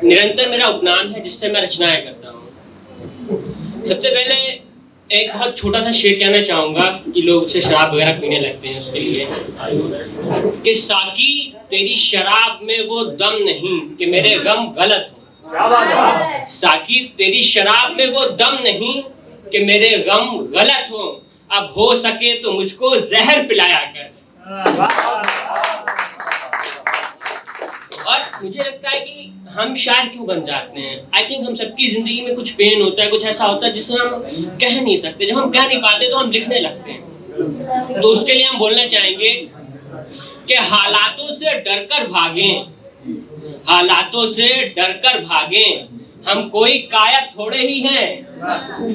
निरंतर मेरा उपनाम है जिससे मैं रचनाएं करता हूँ। सबसे पहले एक बहुत छोटा सा शेर कहना चाहूंगा कि लोग उससे शराब वगैरह पीने लगते हैं, उसके लिए कि साकी तेरी शराब में वो दम नहीं कि मेरे गम गलत हो। साकी तेरी शराब में वो दम नहीं कि मेरे गम गलत हो। अब हो सके तो मुझको जहर पिलाया कर। और मुझे लगता है कि हम शायर क्यों बन जाते हैं। आई थिंक हम सबकी जिंदगी में कुछ पेन होता है, कुछ ऐसा होता है जिसे हम कह नहीं सकते। जब हम कह नहीं पाते तो हम लिखने लगते हैं। तो उसके लिए हम बोलना चाहेंगे कि हालातों से डरकर भागें, हालातों से डरकर भागें, हम कोई कायर थोड़े ही हैं।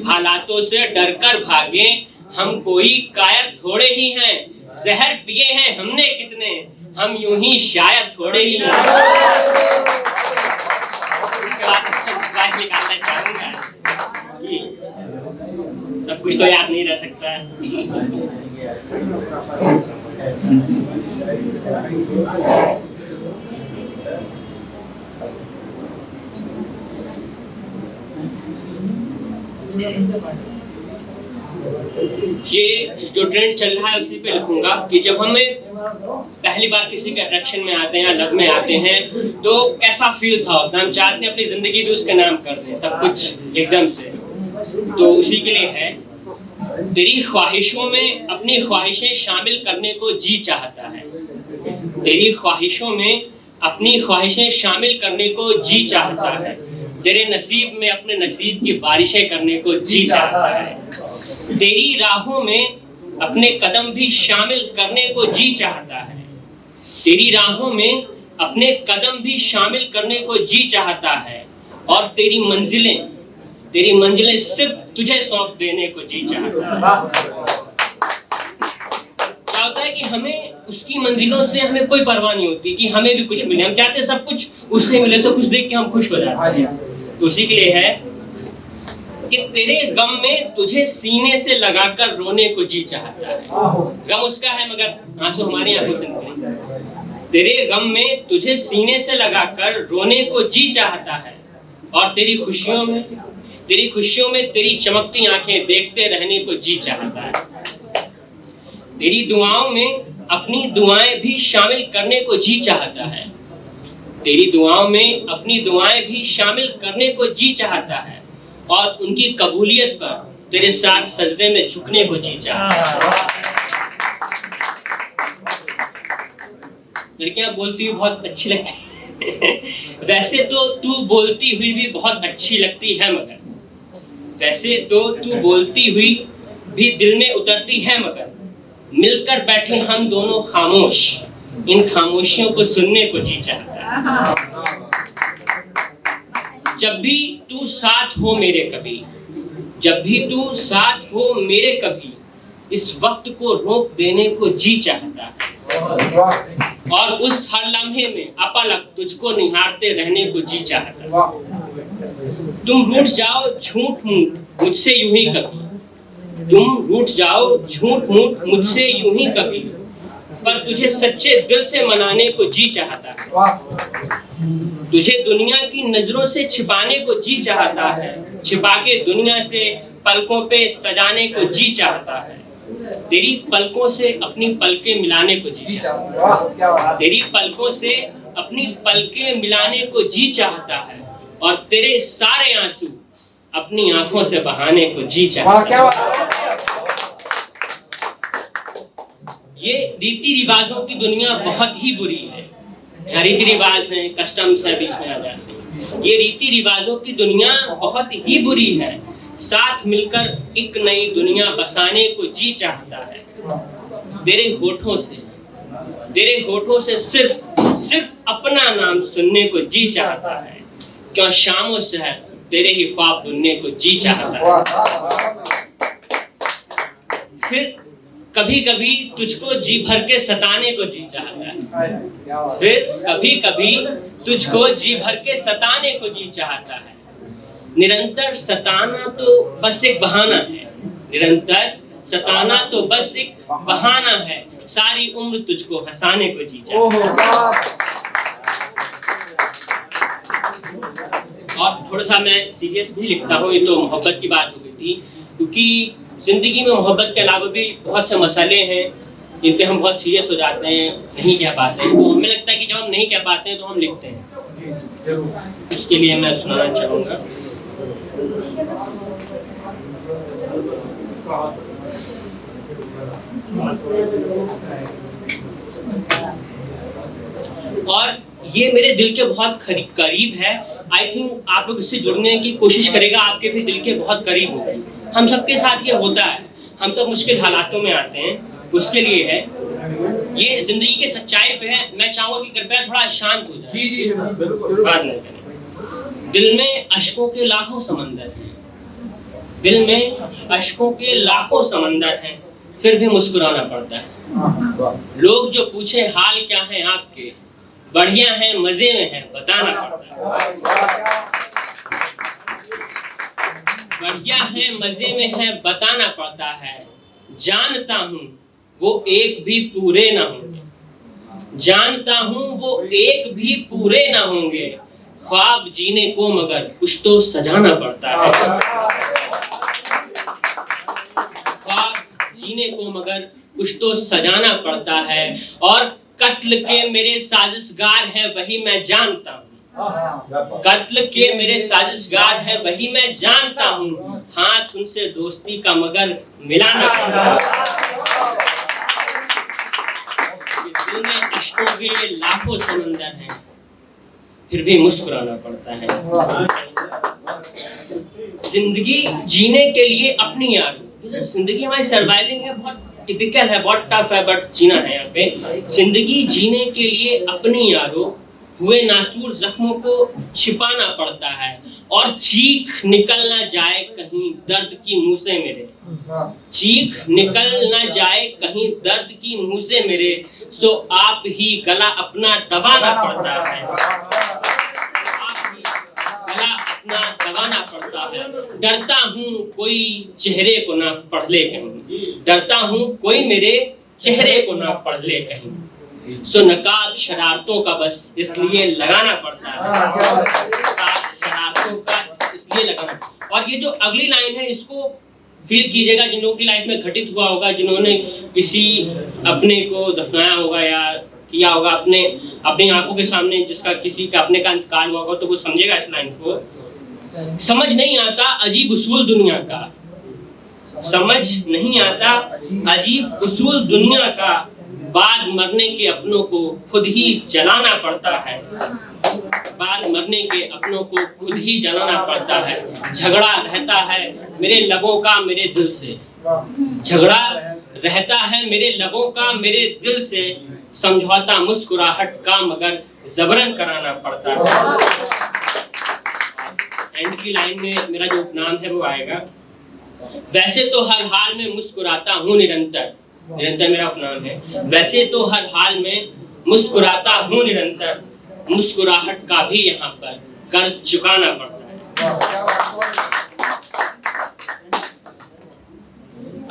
हालातों से डरकर भागें, हम कोई कायर थोड़े ही हैं। जहर पिए हैं हमने कितने, हम यूं ही शायर थोड़े ही हैं। इसके बाद अच्छा निकालना चाहूंगा कि सब कुछ तो याद नहीं रह सकता है। ये जो ट्रेंड चल रहा है उसी पे लिखूंगा कि जब हमें पहली बार किसी के अट्रैक्शन में आते हैं या लव में आते हैं तो कैसा फील सा होता है। हम चाहते हैं अपनी जिंदगी भी उसका नाम कर दें, सब कुछ एकदम से। तो उसी के लिए है, तेरी ख्वाहिशों में अपनी ख्वाहिशें शामिल करने को जी चाहता है। तेरी ख्वाहिशों में अपनी ख्वाहिशें शामिल करने को जी चाहता है। तेरे नसीब में अपने नसीब की बारिशें करने को जी चाहता है। तेरी राहों में अपने कदम भी शामिल करने को जी चाहता है। तेरी राहों में अपने कदम भी शामिल करने को जी चाहता है। और तेरी मंजिलें सिर्फ तुझे सौंप देने को जी चाहता है। क्या होता है कि हमें उसकी मंजिलों से हमें कोई परवाह नहीं होती कि हमें भी कुछ मिले। हम चाहते हैं सब कुछ उससे मिले, सब कुछ देख के हम खुश हो जाते हैं। तो उसी के लिए है कि तेरे गम में तुझे सीने से लगाकर रोने को जी चाहता है। गम उसका है मगर आंसू हमारी आंखों से निकले। तेरे गम में तुझे सीने से लगाकर रोने को जी चाहता है। और तेरी खुशियों में तेरी चमकती आंखें देखते रहने को जी चाहता है। तेरी दुआओं में अपनी दुआएं भी शामिल करने को जी चाहता है। तेरी दुआओं में अपनी दुआएं भी शामिल करने को जी चाहता है। और उनकी कबूलियत पर तेरे साथ सजदे में झुकने को जी चाहता है। लड़कियां बोलती हुई बहुत अच्छी लगती है। वैसे तो तू बोलती हुई भी बहुत अच्छी लगती है मगर, वैसे तो तू बोलती हुई भी दिल में उतरती है मगर, मिलकर बैठे हम दोनों खामोश, इन खामोशियों को सुनने को जी चाहता है। जब भी तू साथ हो मेरे कभी, जब भी तू साथ हो मेरे कभी, इस वक्त को रोक देने को जी चाहता है। और उस हर लम्हे में अपलक तुझको निहारते रहने को जी चाहता है। तुम रूठ जाओ झूठ मूठ मुझसे यूं ही कभी, तुम रूठ जाओ झूठ मूठ मुझसे यूं ही कभी, पर तुझे सच्चे दिल से मनाने को जी चाहता है। तुझे दुनिया की नजरों से छिपाने को जी चाहता है। छिपा के दुनिया से पलकों पे सजाने को जी चाहता है। तेरी पलकों से अपनी पलकें मिलाने को जी चाहता है। तेरी पलकों से अपनी पलकें मिलाने को जी चाहता है। और तेरे सारे आंसू अपनी आंखों से बहाने को जी चाहता है। ये रीति रिवाजों की दुनिया बहुत ही बुरी है। यहाँ रीति रिवाज है, कस्टम्स है, बीच में आ जाते हैं। ये रीति रिवाजों की दुनिया बहुत ही बुरी है। साथ मिलकर एक नई दुनिया बसाने को जी चाहता है। तेरे होठों से सिर्फ अपना नाम सुनने को जी चाहता है। क्यों शाम और शहर तेरे ही ख्वाब बुनने को जी चाहता है। फिर कभी कभी तुझको जी भर के सताने को जी चाहता है। फिर कभी कभी तुझको जी भर के सताने को जी चाहता है। निरंतर सताना तो बस एक बहाना है। निरंतर सताना तो बस एक बहाना है। सारी उम्र तुझको हंसाने को जी चाहता है। और थोड़ा सा मैं सीरियस भी लिखता हूँ। ये तो मोहब्बत की बात हो गई थी, क्योंकि ज़िंदगी में मोहब्बत के अलावा भी बहुत से मसाले हैं जिन पे हम बहुत सीरियस हो जाते हैं, नहीं कह पाते हैं। तो हमें लगता है कि जब हम नहीं कह पाते हैं तो हम लिखते हैं। उसके लिए मैं सुनाना चाहूँगा। और ये मेरे दिल के बहुत करीब है। आई थिंक आप लोग इससे जुड़ने की कोशिश करेगा, आपके भी दिल के बहुत करीब होगी। हम सबके साथ ये होता है, हम सब मुश्किल हालातों में आते हैं, उसके लिए है। ये जिंदगी के सच्चाई पे है। मैं चाहूंगा कि कृपया थोड़ा शांत हो जाए। जी बात नहीं करें। दिल में अश्कों के लाखों समंदर हैं, दिल में अश्कों के लाखों समंदर हैं, फिर भी मुस्कुराना पड़ता है। लोग जो पूछे हाल क्या है आपके, बढ़िया है मजे में है बताना पड़ता है। बढ़िया है मजे में है बताना पड़ता है। जानता हूँ वो एक भी पूरे ना होंगे, जानता हूँ वो एक भी पूरे ना होंगे। ख्वाब जीने को मगर कुछ तो सजाना पड़ता है। ख्वाब जीने को मगर कुछ तो सजाना पड़ता है। और कत्ल के मेरे साजिशगार है वही मैं जानता हूँ, कत्ल के मेरे साजिशगार है वही मैं जानता हूँ। हाथ उनसे दोस्ती का मगर मिलाना पड़ता है। दिल में इश्कों के लाखों समंदर हैं, फिर भी मुस्कुराना पड़ता है। जिंदगी जीने के लिए अपनी यारो, जिंदगी हमारी सर्वाइविंग है, बहुत टिपिकल है, बहुत टफ है, बट जीना है यहाँ पे। जिंदगी जीने के लिए अपनी यारो, हुए नासूर जख्मों को छिपाना पड़ता है। और चीख निकल ना जाए कहीं दर्द की मुंह से मेरे, चीख निकल ना जाए कहीं दर्द की मुंह से मेरे। सो आप ही गला अपना दबाना पड़ता है, आप ही गला अपना दबाना पड़ता है। डरता हूँ कोई चेहरे को ना पढ़ ले कहीं, डरता हूँ कोई मेरे चेहरे को ना पढ़ ले कहीं। सो नकाब शरारतों का बस इसलिए लगाना पड़ता है, नकाब शरारतों का इसलिए लगाना। और ये जो अगली लाइन है इसको फील कीजिएगा, जिन लोगों की लाइफ में घटित हुआ होगा, जिन्होंने किसी अपने को दफनाया होगा या किया होगा अपनी आंखों के सामने, जिसका किसी का अपने का इंतकाल हुआ होगा, तो वो समझेगा इस लाइन को। समझ नहीं आता अजीब उसूल दुनिया का, समझ नहीं आता अजीब उसूल दुनिया का। बाद मरने के अपनों को खुद ही जलाना पड़ता है, बाद मरने के अपनों को खुद ही जलाना पड़ता है। झगड़ा रहता है मेरे लबों का मेरे दिल से, झगड़ा रहता है मेरे लबों का मेरे दिल से। समझौता मुस्कुराहट का मगर जबरन कराना पड़ता है। एंड की लाइन में मेरा जो उपनाम है वो आएगा। वैसे तो हर हाल में मुस्कुराता हूँ निरंतर, निरंतर मेरा उपनाम है। वैसे तो हर हाल में मुस्कुराता हूँ निरंतर, मुस्कुराहट का भी यहाँ पर कर्ज चुकाना पड़ता है।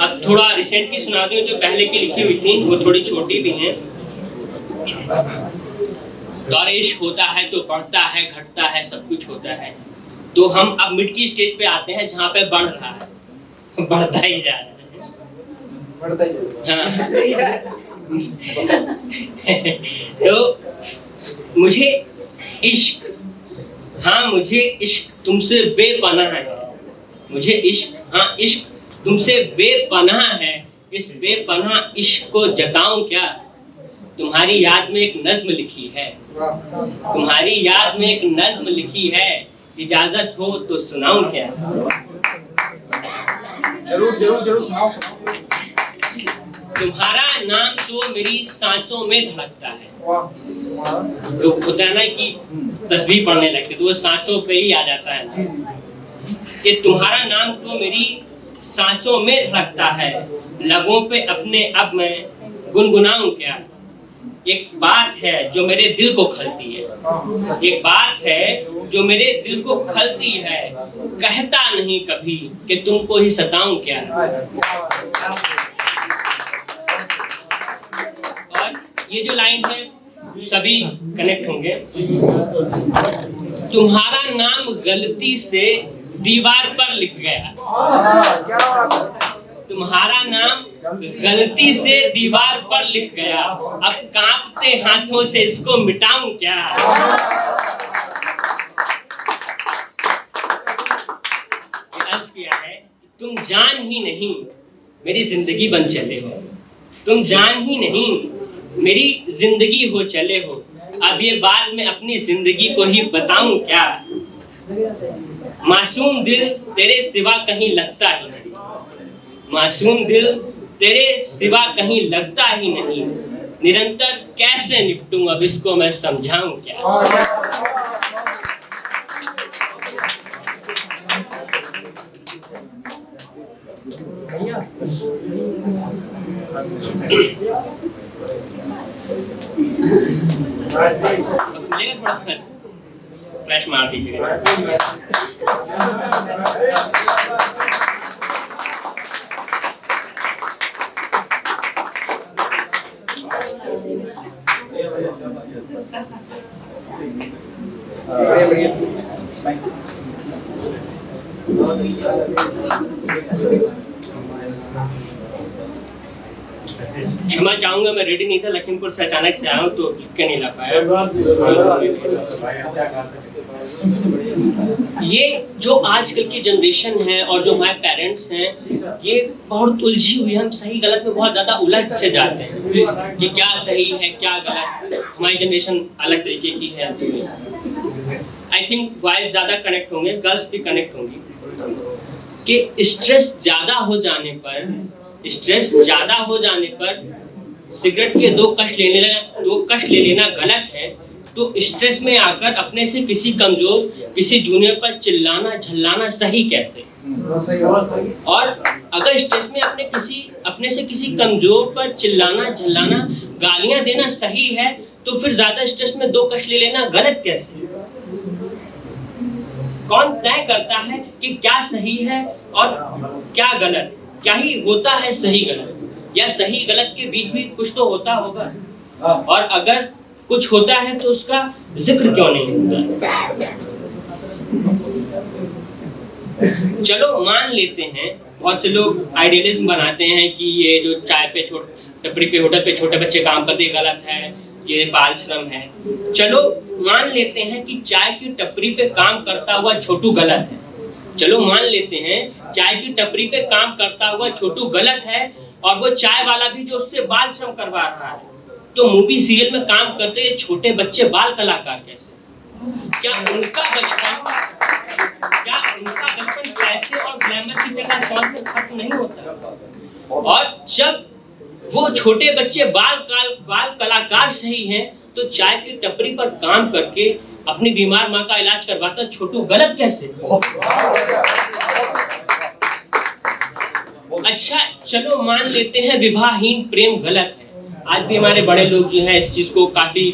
अब थोड़ा रिसेंट की सुना दूं, जो पहले की लिखी हुई थी वो थोड़ी छोटी भी हैं। दौर इश्क होता है तो बढ़ता है घटता है सब कुछ होता है। तो हम अब मिड की स्टेज पे आते हैं जहाँ पे बढ़ रहा है, बढ़ता ही जा रहा है। तो मुझे इश्क, हाँ मुझे इश्क तुमसे बेपनाह है, मुझे इश्क, हाँ इश्क तुमसे बेपनाह है। इस बेपनाह इश्क को जताऊं क्या, तुम्हारी याद में एक नज्म लिखी है, तुम्हारी याद में एक नज्म लिखी है। इजाजत हो तो सुनाऊं क्या। जरूर जरूर जरूर सुनाओ। तुम्हारा नाम तो मेरी सांसों में धड़कता है। तो होता है ना कि तस्बीह पढ़ने लगते तो वो सांसों पे ही आ जाता है कि तुम्हारा नाम तो मेरी सांसों में धड़कता है। लबों पे अपने अब मैं गुनगुनाऊं क्या। एक बात है जो मेरे दिल को खलती है, एक बात है जो मेरे दिल को खलती है। कहता नहीं कभी कि तुमको ही सताऊं क्या। और ये जो लाइन है सभी कनेक्ट होंगे। तुम्हारा नाम गलती से दीवार पर लिख गया। तुम्हारा नाम गलती से दीवार पर लिख गया, अब कांपते हाथों से इसको मिटाऊं क्या। अर्ज किया है, तुम जान ही नहीं मेरी जिंदगी बन चले हो, तुम जान ही नहीं मेरी जिंदगी हो चले हो, अब ये बात मैं अपनी जिंदगी को ही बताऊं क्या। मासूम दिल तेरे सिवा कहीं लगता ही नहीं, मासूम दिल तेरे सिवा कहीं लगता ही नहीं, निरंतर कैसे निपटूं अब इसको मैं समझाऊं क्या। फ्लैश मार दीजिएगा। क्षमा चाहूंगा, मैं रेडी नहीं था, लखीमपुर से अचानक से आया हूँ तो लिख के नहीं ला पाया। ये जो आजकल की जनरेशन है और जो हमारे पेरेंट्स हैं, ये बहुत उलझी हुई, हम सही गलत में बहुत ज्यादा उलझ से जाते हैं कि क्या सही है क्या गलत। हमारी जनरेशन अलग तरीके की है। आई थिंक बॉयज ज्यादा कनेक्ट होंगे, गर्ल्स भी कनेक्ट होंगी कि स्ट्रेस ज्यादा हो जाने पर सिगरेट के दो कश ले लेना गलत है, तो स्ट्रेस में आकर अपने से किसी कमजोर, किसी जूनियर पर चिल्लाना झल्लाना सही कैसे। और अगर स्ट्रेस में अपने से किसी कमजोर पर चिल्लाना झल्लाना, गालियां देना सही है, तो फिर ज्यादा स्ट्रेस में दो कश ले लेना गलत कैसे। कौन तय करता है कि क्या सही है और क्या गलत, क्या ही होता है सही गलत, या सही गलत के बीच भी कुछ तो होता होगा, और अगर कुछ होता है तो उसका जिक्र क्यों नहीं होता। चलो मान लेते हैं, बहुत से लोग आइडियलिज्म बनाते हैं कि ये जो चाय पे टपरी पे होटल पे छोटे बच्चे काम करते गलत है, ये बाल श्रम है। चलो मान लेते हैं कि चाय की टपरी पे काम करता हुआ छोटू गलत है। चलो मान लेते हैं चाय की टपरी पे काम करता हुआ छोटू गलत है, और वो चाय वाला भी जो उससे बाल श्रम करवा रहा है, तो मूवी सीरियल में काम करते ये छोटे बच्चे बाल कलाकार कैसे। क्या उनका बचपन पैसे और ग्लैमर की चकाचौंध में खत्म नहीं होता। और जब वो छोटे बच्चे बाल कलाकार सही हैं, तो चाय की टपरी पर काम करके अपनी बीमार माँ का इलाज करवाता छोटू गलत कैसे। अच्छा चलो मान लेते हैं विवाहहीन प्रेम गलत है। आज भी हमारे बड़े लोग जो है इस चीज को काफी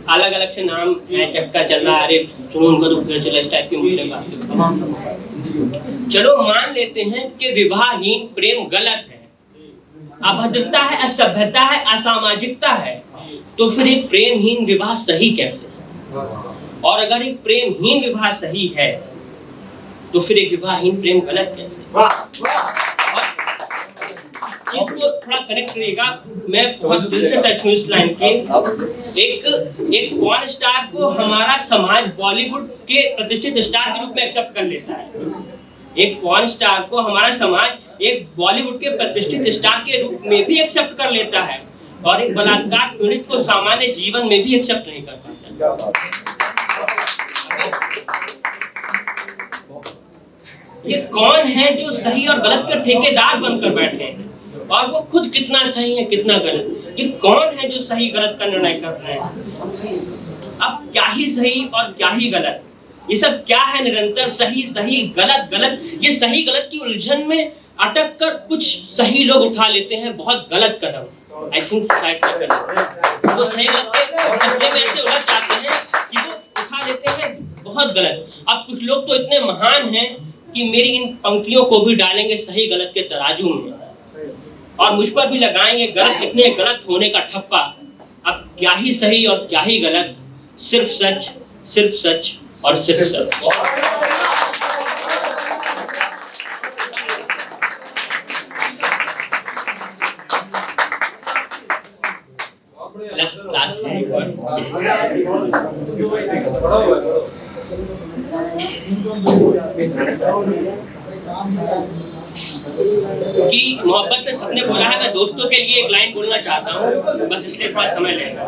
अलग अलग से नाम है, चक्का चल रहा है, अरे सुनो उनका तो फिर चला, इस टाइप की मुद्दे बातें तमाम। चलो मान लेते हैं कि विवाहहीन प्रेम गलत है, अभद्रता है, असभ्यता है, असामाजिकता है, तो फिर एक प्रेमहीन विवाह सही कैसे। और अगर एक प्रेमहीन विवाह सही है, तो फिर एक विवाहहीन प्रेम गलत कैसे। इसको थोड़ा कनेक्ट करिएगा, मैं बहुत दिल से टच हूँ इस लाइन के। एक पॉर्न स्टार को हमारा समाज बॉलीवुड के प्रतिष्ठित स्टार के रूप में एक्सेप्ट कर लेता है। एक पॉर्न स्टार को हमारा समाज एक बॉलीवुड के प्रतिष्ठित स्टार के रूप में भी एक्सेप्ट कर लेता है, और एक बलात्कार पीड़ित को सामान्य जीवन में भी एक्सेप्ट नहीं कर पाता। ये कौन है जो सही और गलत के ठेकेदार बनकर बैठे हैं, और वो खुद कितना सही है कितना गलत। ये कौन है जो सही गलत का निर्णय कर रहे हैं। अब क्या ही सही और क्या ही गलत, ये सब क्या है निरंतर सही सही गलत गलत। ये सही गलत की उलझन में अटक कर कुछ सही लोग उठा लेते हैं बहुत गलत कदम। आई थिंक सुसाइड का कदम वो सही गलत के मसले में ऐसे उलझ जाते हैं कि वो उठा लेते हैं बहुत गलत। अब कुछ लोग तो इतने महान हैं कि मेरी इन पंक्तियों को भी डालेंगे सही गलत के तराजू में, और मुझ पर भी लगाएंगे गलत इतने गलत होने का ठप्पा। अब क्या ही सही और क्या ही गलत, सिर्फ सच और सिर्फ सच। लास्ट है कि मोहब्बत में सबने बोला है, मैं दोस्तों के लिए एक लाइन बोलना चाहता हूँ, बस इसलिए थोड़ा समय लेगा।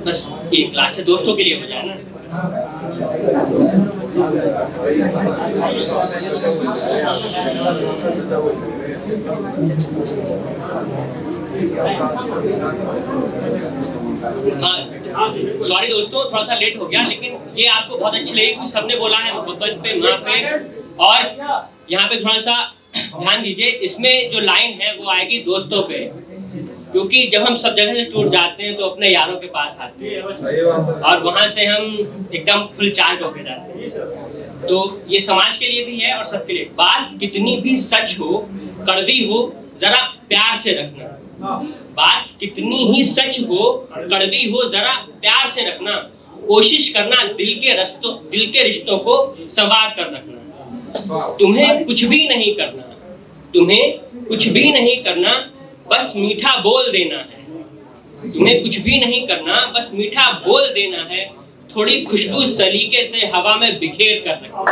बस एक लास्ट है, दोस्तों के लिए हो जाए ना। हाँ सॉरी दोस्तों, थोड़ा सा लेट हो गया, लेकिन ये आपको बहुत अच्छी लगी क्योंकि सबने बोला है मोहब्बत पे, माँ पे। और यहाँ पे थोड़ा सा ध्यान दीजिए, इसमें जो लाइन है वो आएगी दोस्तों पे, क्योंकि जब हम सब जगह से टूट जाते हैं तो अपने यारों के पास आते हैं और वहां से हम एकदम फुल चार्ज होके जाते हैं। तो ये समाज के लिए भी है और सबके लिए। बात कितनी भी सच हो, कड़वी हो, जरा प्यार से रखना। बात कितनी ही सच हो, कड़वी हो, जरा प्यार से रखना। कोशिश करना दिल के रिश्तों को संवार कर रखना। तुम्हें कुछ भी नहीं करना, तुम्हें कुछ भी नहीं करना, बस मीठा बोल देना है। तुम्हें कुछ भी नहीं करना, बस मीठा बोल देना है। थोड़ी खुशबू सलीके से हवा में बिखेर कर रखना।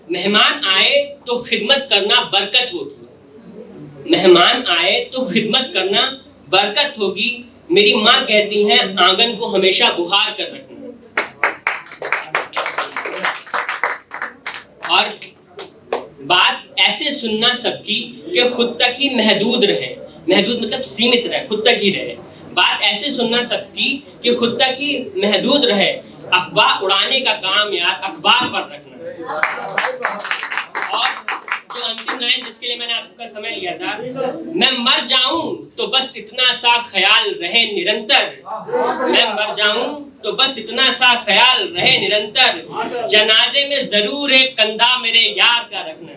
मेहमान आए तो खिदमत करना बरकत होगी। मेहमान आए तो खिदमत करना बरकत होगी। मेरी माँ कहती हैं आंगन को हमेशा बुहार कर रखना। और बात ऐसे सुनना सबकी कि खुद तक ही महदूद रहे। महदूद मतलब सीमित रहे, खुद तक ही रहे। बात ऐसे सुनना सबकी कि खुद तक ही महदूद रहे। अफवाह उड़ाने का काम यार अखबार पर रखना। और जो अंतिम लाइन जिसके लिए मैंने आपका समय लिया था, मैं मर जाऊं तो बस इतना सा ख्याल रहे निरंतर। मैं मर जाऊं तो बस इतना सा ख्याल रहे निरंतर। जनाजे में जरूर एक कंधा मेरे यार का रखना।